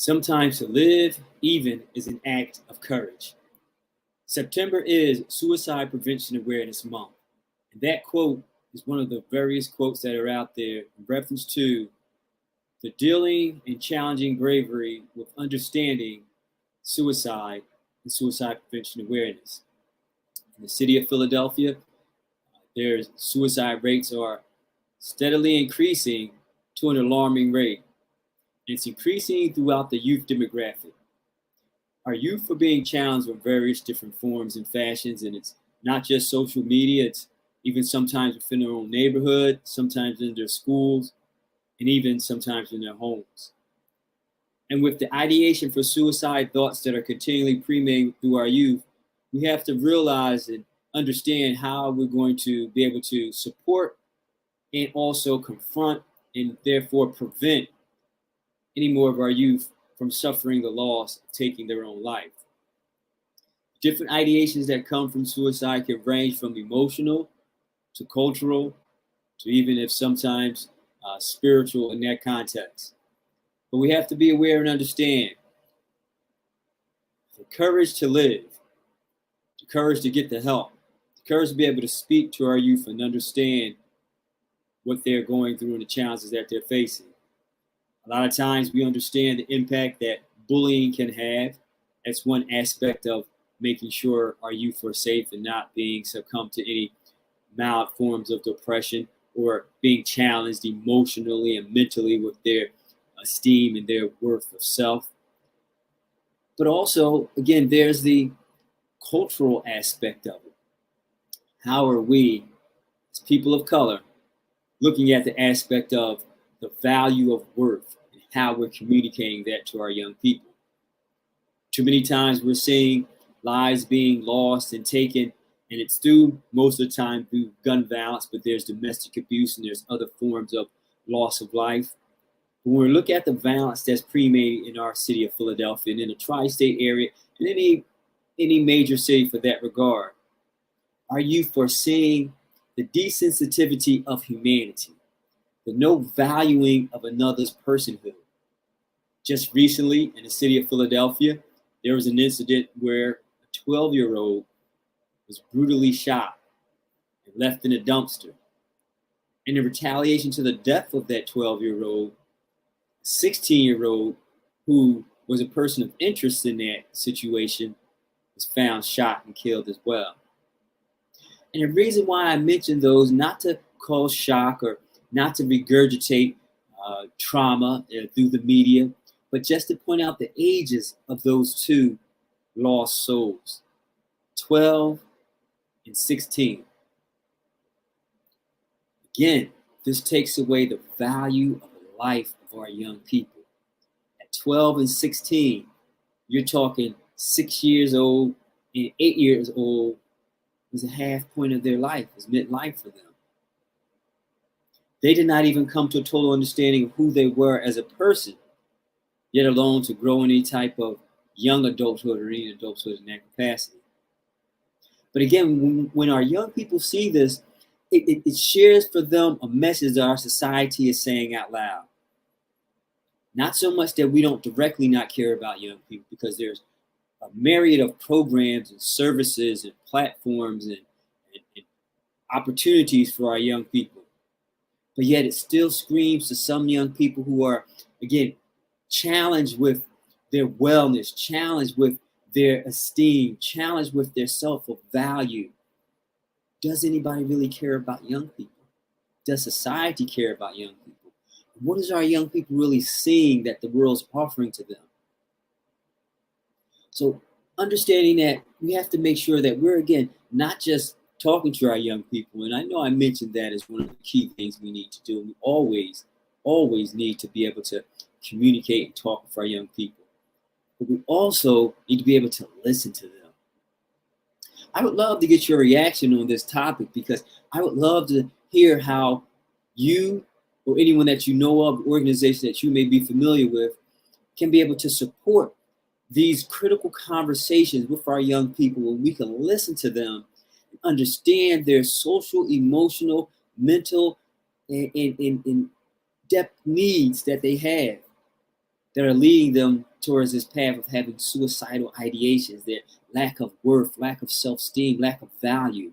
Sometimes to live even is an act of courage. September is Suicide Prevention Awareness Month. And that quote is one of the various quotes that are out there in reference to the dealing and challenging bravery with understanding suicide and suicide prevention awareness. In the city of Philadelphia, their suicide rates are steadily increasing to an alarming rate. It's increasing throughout the youth demographic. Our youth are being challenged with various different forms and fashions, and it's not just social media, it's even sometimes within their own neighborhood, sometimes in their schools, and even sometimes in their homes. And with the ideation for suicide thoughts that are continually permeating through our youth, we have to realize and understand how we're going to be able to support and also confront and therefore prevent any more of our youth from suffering the loss of taking their own life. Different ideations that come from suicide can range from emotional to cultural to even if sometimes spiritual in that context. But we have to be aware and understand the courage to live, the courage to get the help, the courage to be able to speak to our youth and understand what they're going through and the challenges that they're facing. A lot of times we understand the impact that bullying can have. That's one aspect of making sure our youth are safe and not being succumb to any mild forms of depression or being challenged emotionally and mentally with their esteem and their worth of self. But also, again, there's the cultural aspect of it. How are we, as people of color, looking at the aspect of the value of worth and how we're communicating that to our young people? Too many times we're seeing lives being lost and taken, and it's through, most of the time, through gun violence, but there's domestic abuse and there's other forms of loss of life. But when we look at the violence that's permeated in our city of Philadelphia and in the tri-state area and any major city for that regard, our youth are seeing the desensitivity of humanity, the no valuing of another's personhood. Just recently in the city of Philadelphia, there was an incident where a 12-year-old was brutally shot and left in a dumpster. And in retaliation to the death of that 12-year-old, a 16-year-old who was a person of interest in that situation was found shot and killed as well. And the reason why I mention those, not to cause shock or not to regurgitate trauma through the media, but just to point out the ages of those two lost souls, 12 and 16. Again, this takes away the value of the life of our young people. At 12 and 16, you're talking 6 years old and 8 years old was a half point of their life, was midlife for them. They did not even come to a total understanding of who they were as a person, yet alone to grow any type of young adulthood or any adulthood in that capacity. But again, when our young people see this, it shares for them a message that our society is saying out loud. Not so much that we don't directly not care about young people, because there's a myriad of programs and services and platforms and opportunities for our young people. But yet it still screams to some young people who are, again, challenged with their wellness, challenged with their esteem, challenged with their self-value. Does anybody really care about young people? Does society care about young people? What is our young people really seeing that the world's offering to them? So understanding that we have to make sure that we're, again, not just talking to our young people. And I know I mentioned that as one of the key things we need to do. We always need to be able to communicate and talk with our young people. But we also need to be able to listen to them. I would love to get your reaction on this topic, because I would love to hear how you or anyone that you know of, organization that you may be familiar with, can be able to support these critical conversations with our young people, where we can listen to them, understand their social, emotional, mental, and depth needs that they have, that are leading them towards this path of having suicidal ideations, their lack of worth, lack of self-esteem, lack of value.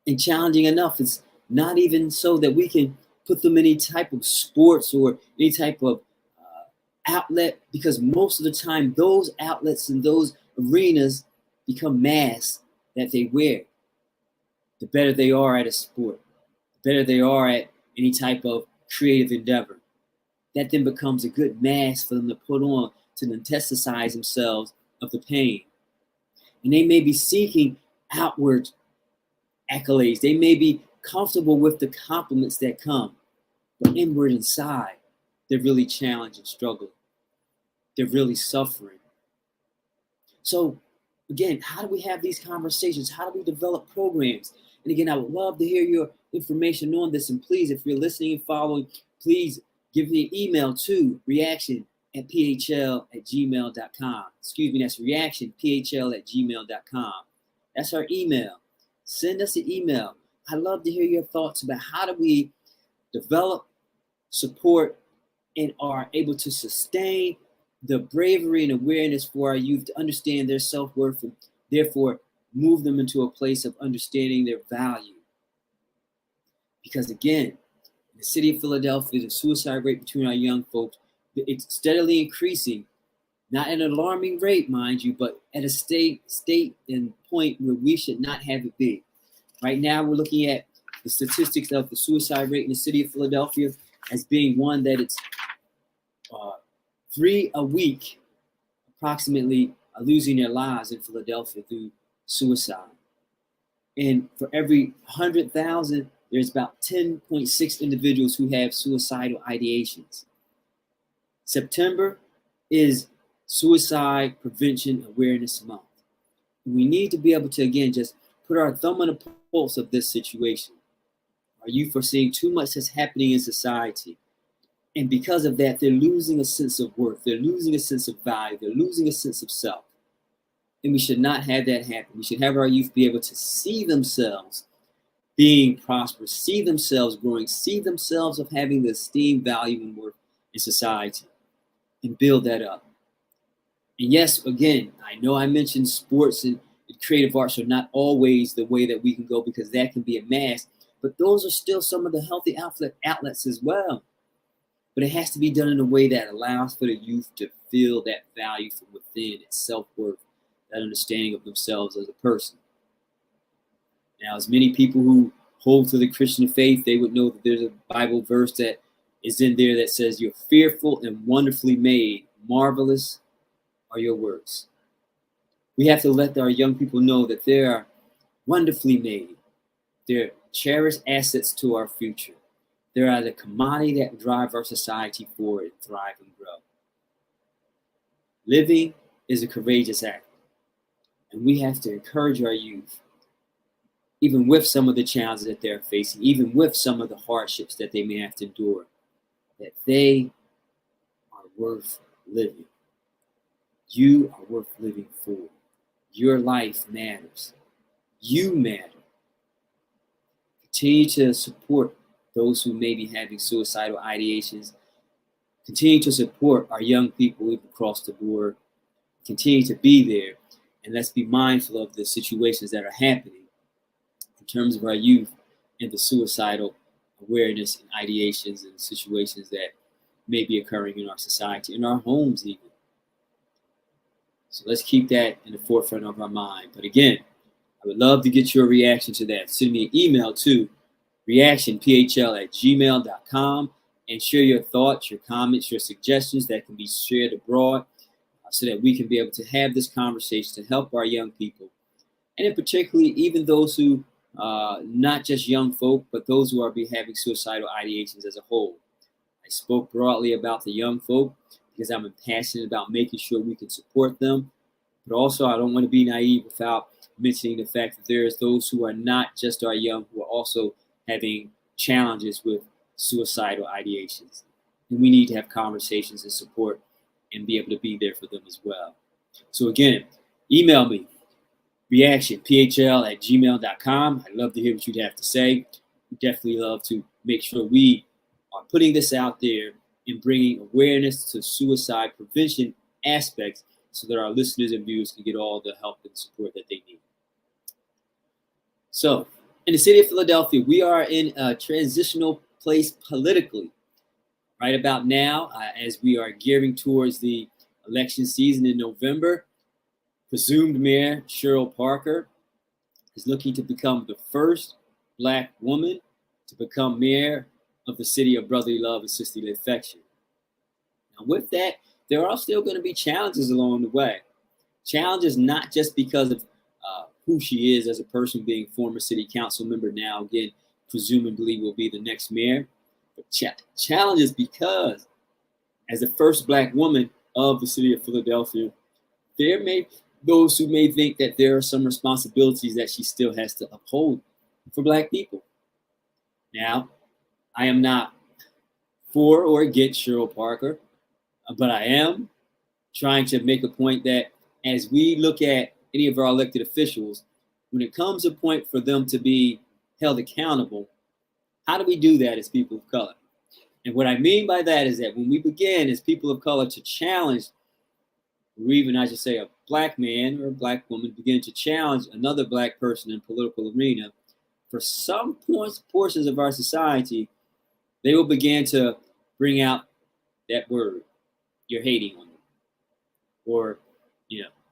And challenging enough, it's not even so that we can put them in any type of sports or any type of outlet, because most of the time those outlets and those arenas become masks that they wear. The better they are at a sport, the better they are at any type of creative endeavor, that then becomes a good mask for them to put on to antagonize themselves of the pain. And they may be seeking outward accolades. They may be comfortable with the compliments that come, but inward inside, they're really challenged and struggling. They're really suffering. So again, how do we have these conversations? How do we develop programs? And again, I would love to hear your information on this. And please, if you're listening and following, please give me an email to reaction@phl@gmail.com. Excuse me, that's reaction@phl@gmail.com. That's our email. Send us an email. I'd love to hear your thoughts about how do we develop, support, and are able to sustain the bravery and awareness for our youth to understand their self-worth and therefore move them into a place of understanding their value. Because again, in the city of Philadelphia, the suicide rate between our young folks, it's steadily increasing, not at an alarming rate, mind you, but at a state and point where we should not have it be. Right now, we're looking at the statistics of the suicide rate in the city of Philadelphia as being one that it's 3 a week, approximately, are losing their lives in Philadelphia through suicide. And for every 100,000, there's about 10.6 individuals who have suicidal ideations. September is Suicide Prevention Awareness Month. We need to be able to, again, just put our thumb on the pulse of this situation. Are you foreseeing too much that's happening in society? And because of that, they're losing a sense of worth. They're losing a sense of value. They're losing a sense of self. And we should not have that happen. We should have our youth be able to see themselves being prosperous, see themselves growing, see themselves of having the esteem, value, and worth in society, and build that up. And yes, again, I know I mentioned sports and creative arts are not always the way that we can go, because that can be a mask, but those are still some of the healthy outlets as well. But it has to be done in a way that allows for the youth to feel that value from within, its self-worth, that understanding of themselves as a person. Now, as many people who hold to the Christian faith, they would know that there's a Bible verse that is in there that says, "You're fearful and wonderfully made. Marvelous are your works." We have to let our young people know that they are wonderfully made. They're cherished assets to our future. They are the commodity that drive our society forward and thrive and grow. Living is a courageous act, and we have to encourage our youth, even with some of the challenges that they're facing, even with some of the hardships that they may have to endure, that they are worth living. You are worth living for. Your life matters. You matter. Continue to support those who may be having suicidal ideations. Continue to support our young people across the board. Continue to be there. And let's be mindful of the situations that are happening in terms of our youth and the suicidal awareness and ideations and situations that may be occurring in our society, in our homes even. So let's keep that in the forefront of our mind. But again, I would love to get your reaction to that. Send me an email to reactionphl@gmail.com and share your thoughts, your comments, your suggestions that can be shared abroad so that we can be able to have this conversation to help our young people. And in particularly, even those who, not just young folk, but those who are having suicidal ideations as a whole. I spoke broadly about the young folk because I'm passionate about making sure we can support them. But also, I don't want to be naive without mentioning the fact that there's those who are not just our young, who are also having challenges with suicidal ideations. And we need to have conversations and support and be able to be there for them as well. So again, email me, reactionphl@gmail.com. I'd love to hear what you'd have to say. We definitely love to make sure we are putting this out there in bringing awareness to suicide prevention aspects so that our listeners and viewers can get all the help and support that they need. So, in the city of Philadelphia, we are in a transitional place politically. Right about now, as we are gearing towards the election season in November, presumed Mayor Cheryl Parker is looking to become the first Black woman to become mayor of the city of brotherly love and sisterly affection. Now, with that, there are still going to be challenges along the way. Challenges not just because of who she is as a person, being former city council member, now again, presumably will be the next mayor. But challenges because as the first Black woman of the city of Philadelphia, there may those who may think that there are some responsibilities that she still has to uphold for Black people. Now, I am not for or against Cheryl Parker, but I am trying to make a point that as we look at any of our elected officials, when it comes a point for them to be held accountable, how do we do that as people of color? And what I mean by that is that when we begin as people of color to challenge, or even I should say a Black man or a Black woman begin to challenge another Black person in political arena, for some portions of our society, they will begin to bring out that word, you're hating on them. Or,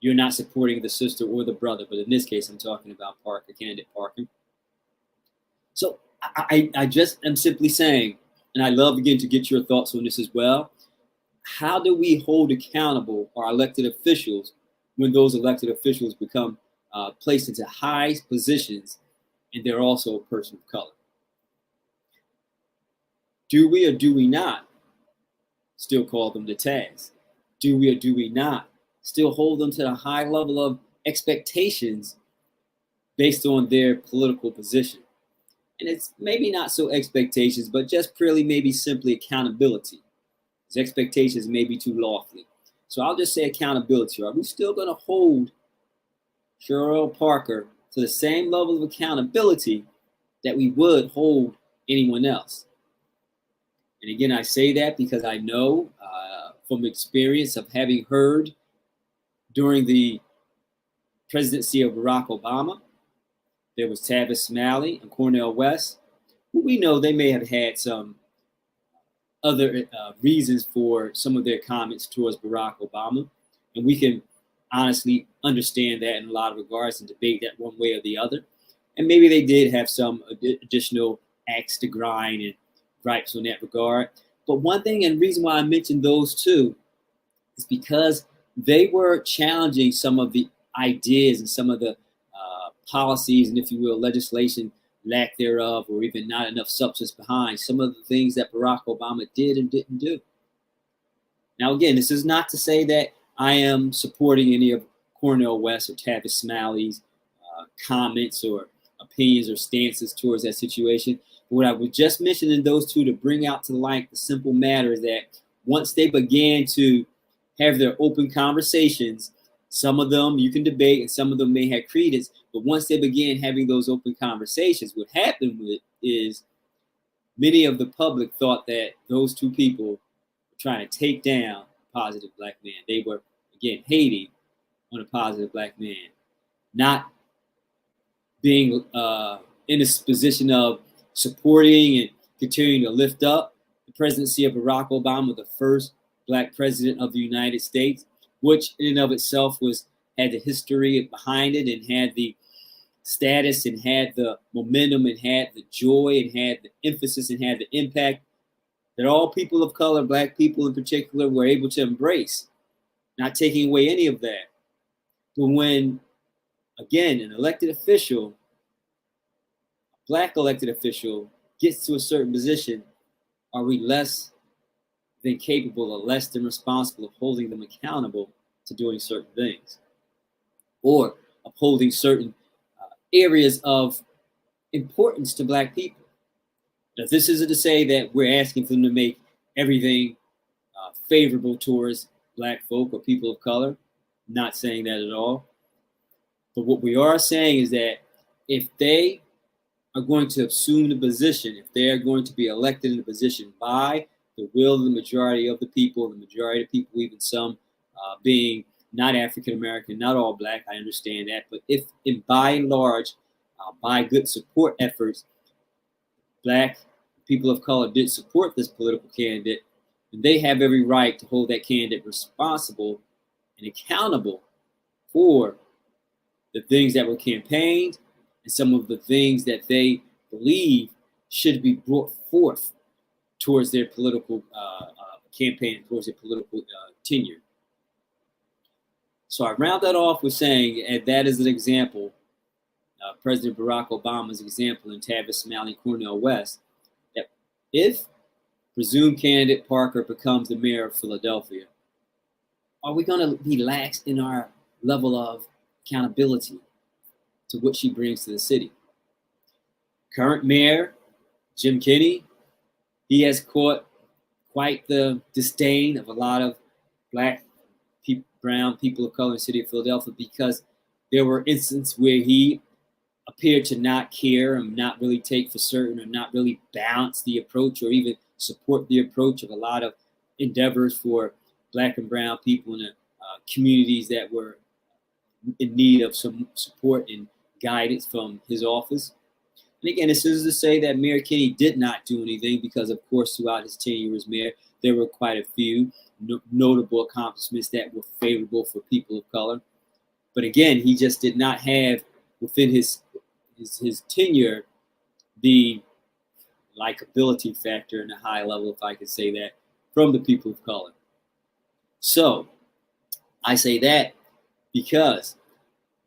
you're not supporting the sister or the brother, but in this case, I'm talking about Parker, candidate Parker. So I just am simply saying, and I love again to get your thoughts on this as well. How do we hold accountable our elected officials when those elected officials become placed into high positions and they're also a person of color? Do we or do we not still call them to task? Do we or do we not still hold them to the high level of expectations based on their political position? And it's maybe not so expectations, but just purely maybe simply accountability. His expectations may be too lofty. So I'll just say accountability. Are we still going to hold Cheryl Parker to the same level of accountability that we would hold anyone else? And again, I say that because I know from experience of having heard during the presidency of Barack Obama, there was Tavis Smiley and Cornel West, who we know they may have had some other reasons for some of their comments towards Barack Obama. And we can honestly understand that in a lot of regards and debate that one way or the other. And maybe they did have some additional axe to grind and gripes in that regard. But one thing and reason why I mentioned those two is because they were challenging some of the ideas and some of the policies and, if you will, legislation, lack thereof, or even not enough substance behind some of the things that Barack Obama did and didn't do. Now, again, this is not to say that I am supporting any of Cornel West or Tavis Smiley's comments or opinions or stances towards that situation. But what I was just mentioning those two to bring out to light the simple matter is that once they began to have their open conversations, some of them you can debate and some of them may have credence, but once they began having those open conversations, what happened with is many of the public thought that those two people were trying to take down a positive Black man. They were, again, hating on a positive Black man, not being in this position of supporting and continuing to lift up the presidency of Barack Obama, the first Black president of the United States, which in and of itself had the history behind it and had the status and had the momentum and had the joy and had the emphasis and had the impact that all people of color, Black people in particular, were able to embrace, not taking away any of that. But when, again, an elected official, a Black elected official, gets to a certain position, are we less than capable or less than responsible of holding them accountable to doing certain things or upholding certain areas of importance to Black people? Now, this isn't to say that we're asking for them to make everything favorable towards Black folk or people of color. I'm not saying that at all. But what we are saying is that if they are going to assume the position, if they are going to be elected in the position by the will of the majority of the people, even some being not African American, not all black, I understand that. But if, in by and large, by good support efforts, black people of color did support this political candidate, and they have every right to hold that candidate responsible and accountable for the things that were campaigned and some of the things that they believe should be brought forth towards their political campaign, towards their political tenure. So I round that off with saying, and that is an example, President Barack Obama's example in Tavis Smiley and Cornel West, that if presumed candidate Parker becomes the mayor of Philadelphia, are we going to be lax in our level of accountability to what she brings to the city? Current mayor, Jim Kenney, he has caught quite the disdain of a lot of black, brown people of color in the city of Philadelphia, because there were instances where he appeared to not care and not really take for certain, or not really balance the approach, or even support the approach of a lot of endeavors for black and brown people in the communities that were in need of some support and guidance from his office. And again, this is to say that Mayor Kenney did not do anything, because, of course, throughout his tenure as mayor, there were quite a few notable accomplishments that were favorable for people of color. But again, he just did not have within his tenure the likability factor in a high level, if I could say that, from the people of color. So I say that because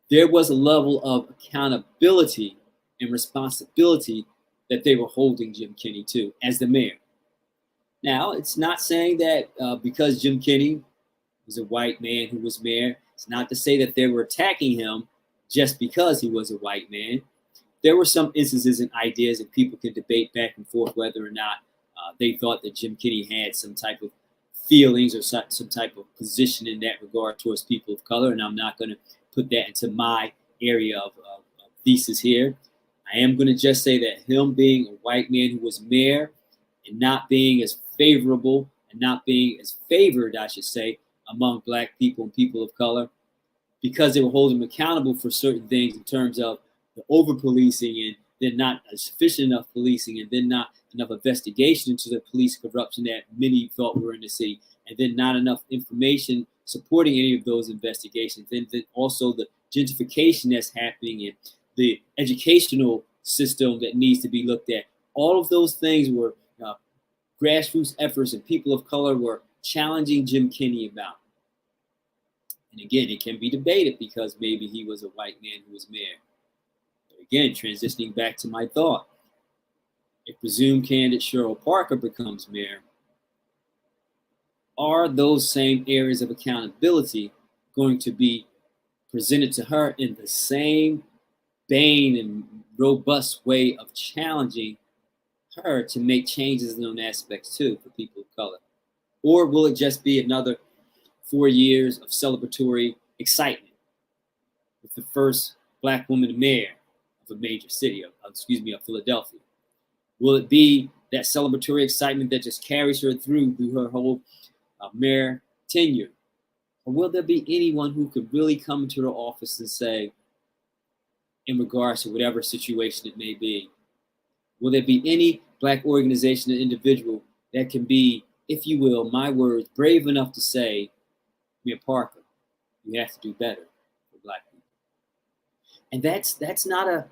there was a level of accountability and responsibility that they were holding Jim Kenney to as the mayor. Now, it's not saying that because Jim Kenney was a white man who was mayor, it's not to say that they were attacking him just because he was a white man. There were some instances and ideas, and people could debate back and forth whether or not they thought that Jim Kenney had some type of feelings or some type of position in that regard towards people of color. And I'm not going to put that into my area of thesis here. I am going to just say that him being a white man who was mayor and not being as favorable and not being as favored, I should say, among black people and people of color, because they were holding him accountable for certain things in terms of the over-policing, and then not sufficient enough policing, and then not enough investigation into the police corruption that many thought were in the city, and then not enough information supporting any of those investigations. Then also the gentrification that's happening and the educational system that needs to be looked at. All of those things were grassroots efforts, and people of color were challenging Jim Kenney about. And again, it can be debated because maybe he was a white man who was mayor. But again, transitioning back to my thought, if presumed candidate Cheryl Parker becomes mayor, are those same areas of accountability going to be presented to her in the same vein and robust way of challenging her to make changes in those aspects too for people of color? Or will it just be another 4 years of celebratory excitement with the first black woman mayor of a major city, of Philadelphia? Will it be that celebratory excitement that just carries her through her whole mayor tenure? Or will there be anyone who could really come into her office and say, in regards to whatever situation it may be, will there be any black organization or individual that can be, if you will, my words, brave enough to say, Mayor Parker, you have to do better for black people? And that's not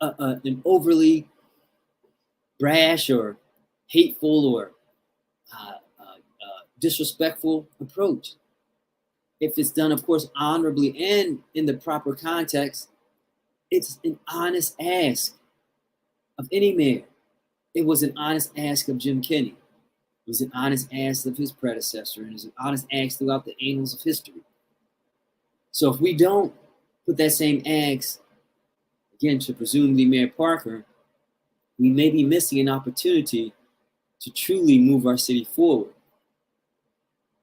an overly brash or hateful or disrespectful approach. If it's done, of course, honorably and in the proper context, it's an honest ask of any mayor. It was an honest ask of Jim Kenney. It was an honest ask of his predecessor, and it was an honest ask throughout the annals of history. So if we don't put that same ask, again, to presumably Mayor Parker, we may be missing an opportunity to truly move our city forward.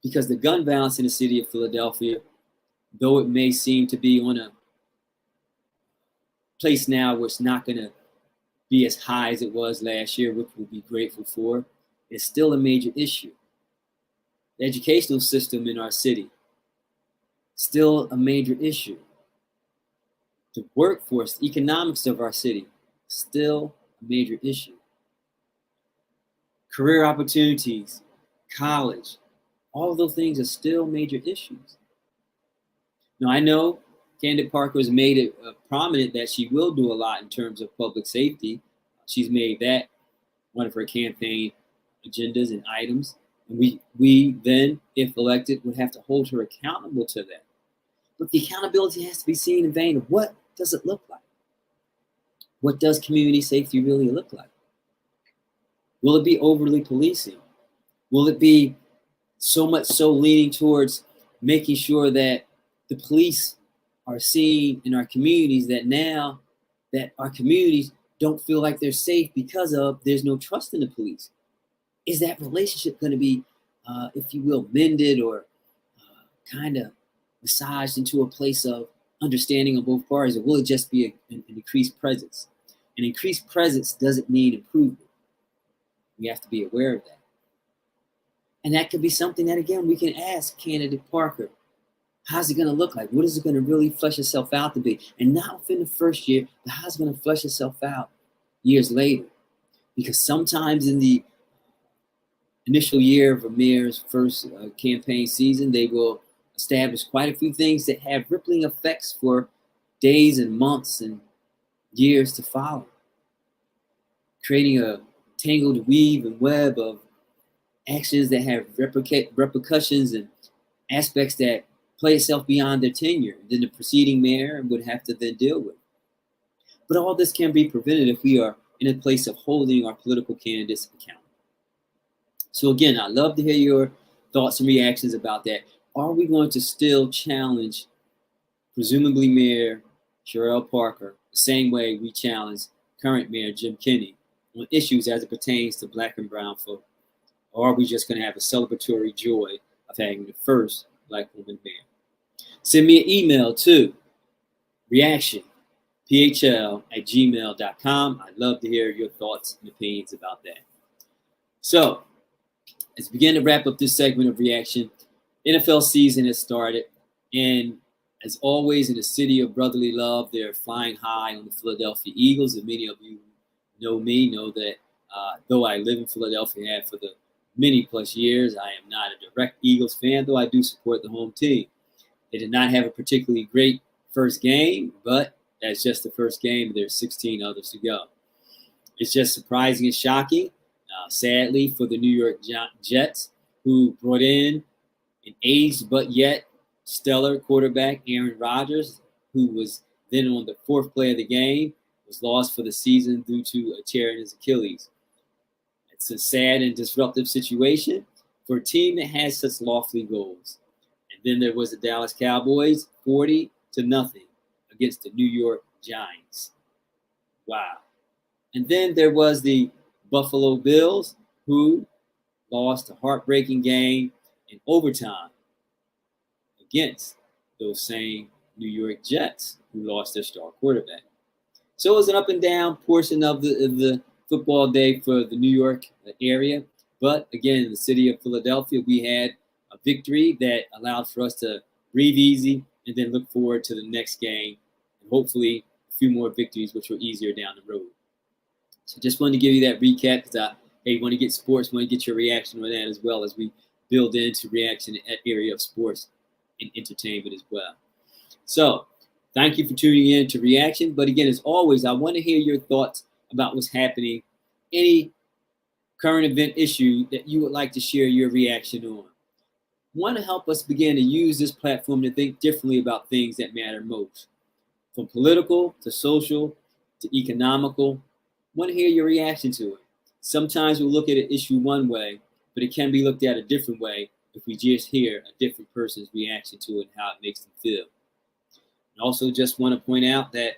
Because the gun violence in the city of Philadelphia, though it may seem to be on a place now where it's not going to be as high as it was last year, which we'll be grateful for, It's still a major issue. The educational system in our city, still a major issue. The workforce, the economics of our city, still a major issue. Career opportunities, college, all of those things are still major issues. Now, I know Candid Parker has made it prominent that she will do a lot in terms of public safety. She's made that one of her campaign agendas and items. And we then, if elected, would have to hold her accountable to that. But the accountability has to be seen in vein of what does it look like? What does community safety really look like? Will it be overly policing? Will it be so much so leaning towards making sure that the police are seen in our communities, that now that our communities don't feel like they're safe because of there's no trust in the police? Is that relationship going to be, if you will, mended or kind of massaged into a place of understanding on both parties, or will it just be an increased presence? An increased presence doesn't mean improvement. We have to be aware of that. And that could be something that, again, we can ask Candidate Parker, how's it going to look like? What is it going to really flesh itself out to be? And not within the first year, but how's it going to flesh itself out years later? Because sometimes in the initial year of a mayor's first campaign season, they will establish quite a few things that have rippling effects for days and months and years to follow, creating a tangled weave and web of actions that have repercussions and aspects that play itself beyond their tenure, then the preceding mayor would have to then deal with. But all this can be prevented if we are in a place of holding our political candidates accountable. So again, I'd love to hear your thoughts and reactions about that. Are we going to still challenge, presumably Mayor Sherrell Parker, the same way we challenge current Mayor Jim Kenney on issues as it pertains to Black and brown folk? Or are we just going to have a celebratory joy of having the first Black woman mayor? Send me an email to reactionphl@gmail.com. I'd love to hear your thoughts and opinions about that. So, as we begin to wrap up this segment of Reaction, NFL season has started, and as always in the city of brotherly love, they're flying high on the Philadelphia Eagles. And many of you know me, know that though I live in Philadelphia and for the many plus years, I am not a direct Eagles fan, though I do support the home team. They did not have a particularly great first game, but that's just the first game. There's 16 others to go. It's just surprising and shocking, sadly, for the New York Jets, who brought in an aged but yet stellar quarterback, Aaron Rodgers, who was then on the fourth play of the game, was lost for the season due to a tear in his Achilles. It's a sad and disruptive situation for a team that has such lofty goals. And then there was the Dallas Cowboys, 40-0 against the New York Giants. Wow. And then there was the Buffalo Bills, who lost a heartbreaking game in overtime against those same New York Jets, who lost their star quarterback. So it was an up and down portion of the football day for the New York area. But again, in the city of Philadelphia, we had a victory that allowed for us to breathe easy and then look forward to the next game and hopefully a few more victories, which were easier down the road. So just wanted to give you that recap because I want to get sports, want to get your reaction on that as well as we build into reaction in that area of sports and entertainment as well. So thank you for tuning in to Reaction. But again, as always, I want to hear your thoughts about what's happening, any current event issue that you would like to share your reaction on. Want to help us begin to use this platform to think differently about things that matter most, from political to social to economical. Want to hear your reaction to it. Sometimes we'll look at an issue one way, but it can be looked at a different way if we just hear a different person's reaction to it and how it makes them feel. And also just want to point out that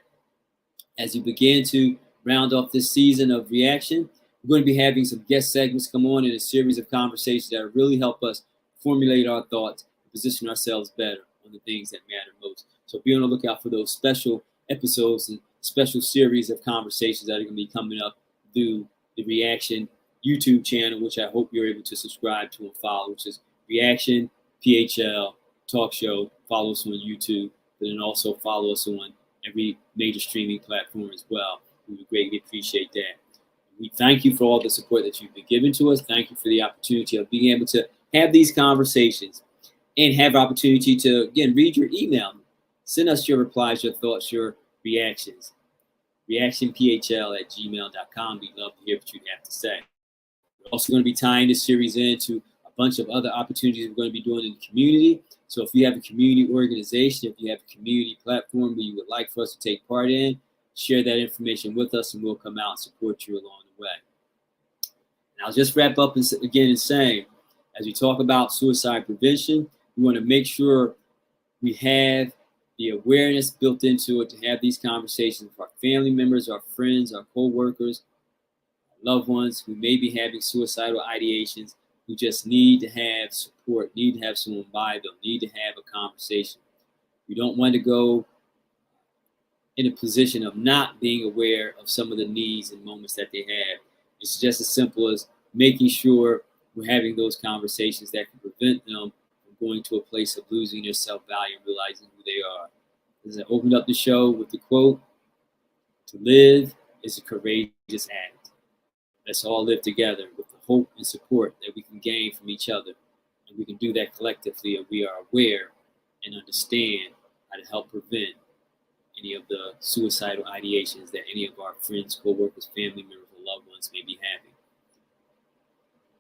as you begin to round off this season of Reaction, we're going to be having some guest segments come on in a series of conversations that will really help us formulate our thoughts and position ourselves better on the things that matter most. So be on the lookout for those special episodes and special series of conversations that are going to be coming up through the Reaction YouTube channel, which I hope you're able to subscribe to and follow, which is Reaction PHL Talk Show. Follow us on YouTube, but then also follow us on every major streaming platform as well. We would greatly appreciate that. We thank you for all the support that you've been giving to us. Thank you for the opportunity of being able to have these conversations and have opportunity to, again, read your email. Send us your replies, your thoughts, your reactions. reactionphl@gmail.com. We'd love to hear what you have to say. We're also going to be tying this series into a bunch of other opportunities we're going to be doing in the community. So if you have a community organization, if you have a community platform where you would like for us to take part in, share that information with us and we'll come out and support you along the way. And I'll just wrap up again in saying, as we talk about suicide prevention, we want to make sure we have the awareness built into it to have these conversations with our family members, our friends, our co-workers, loved ones who may be having suicidal ideations, who just need to have support, need to have someone by them, need to have a conversation. We don't want to go in a position of not being aware of some of the needs and moments that they have. It's just as simple as making sure we're having those conversations that can prevent them from going to a place of losing their self-value and realizing who they are. As I opened up the show with the quote, "To live is a courageous act." Let's all live together with the hope and support that we can gain from each other. And we can do that collectively if we are aware and understand how to help prevent any of the suicidal ideations that any of our friends, co-workers, family members, or loved ones may be having.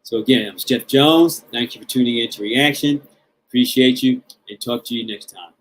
So again, I'm Jeff Jones. Thank you for tuning in to Reaction. Appreciate you and talk to you next time.